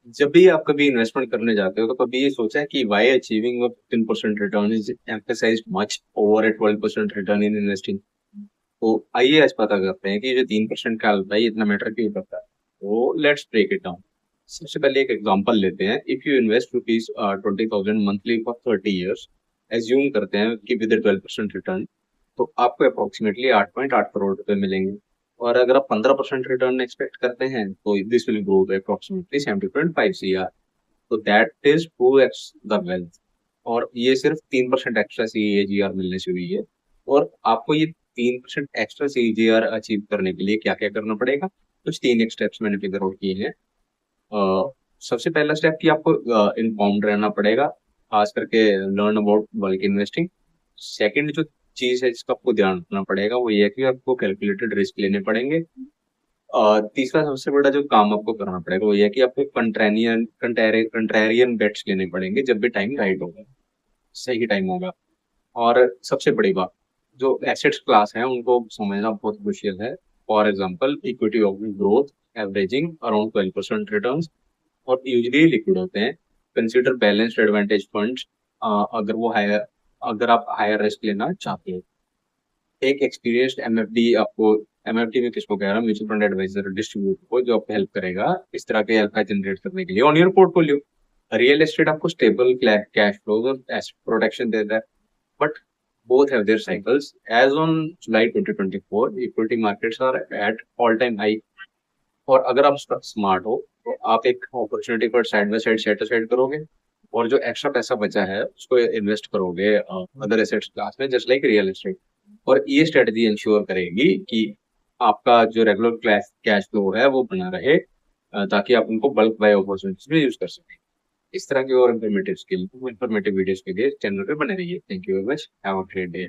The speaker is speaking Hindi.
जब भी आप कभी इन्वेस्टमेंट करने जाते हो तो कभी ये सोचा है कि why achieving 15% return is emphasized much over a 12% return in investing. तो आइए आज पता करते हैं कि ये जो 3% का अल्फा है ये इतना मैटर क्यों करता है। तो लेट्स ब्रेक इट डाउन। सबसे पहले एक एग्जांपल लेते हैं। If you invest rupees 20,000 monthly for 30 years, assume करते हैं कि विद 12% रिटर्न, तो आपको अप्रोक्सीमेटली 8.8 करोड़ रुपए मिलेंगे। और अगर आप 15% रिटर्न एक्सपेक्ट करते हैं तो this will grow to approximately 70.5 CR। तो that is 2x the wealth. और ये सिर्फ 3% एक्स्ट्रा CAGR मिलने से हुई है। और आपको ये 3% एक्स्ट्रा CAGR अचीव करने के लिए क्या क्या करना पड़ेगा, कुछ तीन एक स्टेप्स मैंने फिगर आउट किए हैं। सबसे पहला स्टेप कि आपको इन्फॉर्म्ड रहना पड़ेगा, खास करके learn about bulk investing. Second जो चीज है जिसका आपको ध्यान रखना पड़ेगा वो ये है कि आपको कैलकुलेटेड रिस्क लेने पड़ेंगे। तीसरा सबसे बड़ा जो काम आपको करना पड़ेगा वो ये है कि आपको कंट्रेरियन बेट्स लेने पड़ेंगे जब भी टाइम राइट होगा, सही टाइम होगा। और सबसे बड़ी बात, जो एसेट्स क्लास है उनको समझना बहुत क्रुशियल है। For example equity of growth averaging around 12% return और यूजली लिक्विड होते हैं। कंसिडर बैलेंस्ड एडवांटेज फंड्स अगर वो हायर, अगर आप हायर रिस्क लेना चाहते हैं। एक एक्सपीरियंस्ड एमएफडी आपको, एमएफडी में किसको कह रहा हूँ, म्यूचुअल फंड एडवाइजर डिस्ट्रीब्यूटर को, जो आपको हेल्प करेगा इस तरह के अल्फा जनरेट करने के लिए on your portfolio. Real estate आपको स्टेबल कैश फ्लो और एसेट प्रोटेक्शन देता है, but both have their cycles. As on July 2024, equity markets are at all time high। और अगर आप स्मार्ट हो तो आप एक अपॉर्चुनिटी पर side by side set aside करोगे और जो एक्स्ट्रा पैसा बचा है उसको इन्वेस्ट करोगे अदर एसेट्स क्लास में, जस्ट लाइक रियल एस्टेट। और ये स्ट्रेटजी इंश्योर करेगी कि आपका जो रेगुलर कैश फ्लो है वो बना रहे, ताकि आप उनको बल्क बाय अपॉर्चुनिटीज में यूज कर सकें। इस तरह की और इन्फॉर्मेटिव वीडियोस के लिए चैनल पे बने रहिए। Thank you very much, have a great day.